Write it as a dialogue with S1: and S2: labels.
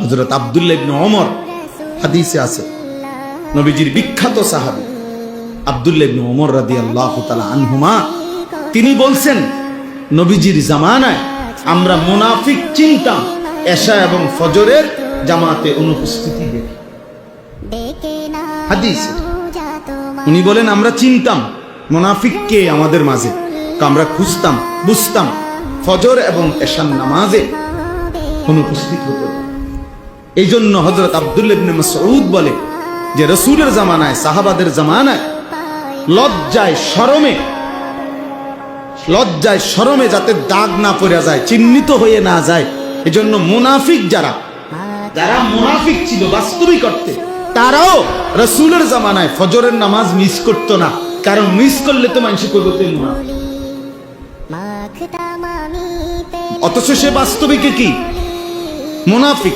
S1: হযরত আব্দুল্লাহ ইবনে ওমর হাদিসে আছে, নবীজির বিখ্যাত সাহাবী আব্দুল্লাহ ইবনে ওমর রাদিয়াল্লাহু তাআলা আনহুমা, তিনি বলছেন নবীজির জামানায় আমরা মুনাফিক চিনতাম এশা এবং ফজরের জামাতে অনুপস্থিতি দেখে। হাদিস উনি বলেন আমরা চিনতাম মুনাফিককে আমাদের মাঝে, আমরা খুঁজতাম বুঝতাম ফজর এবং এশার নামাজে অনুপস্থিত হতো। এই জন্য হযরত আব্দুল্লাহ ইবনে মাসউদ বলে যে রাসূলের জামানায় সাহাবাদের জামানায় লজ্জায় শরমে যাতে দাগ না পড়ে যায়, চিহ্নিত হয়ে না যায়, এজন্য মুনাফিক যারা মুনাফিক ছিল বাস্তবিক অর্থে, তারাও রাসূলের জামানায় ফজরের নামাজ মিস করতো না, কারণ মিস করলে তো মানুষ কইতে মুনাফিক। অথচ সে বাস্তবিকে কি মুনাফিক।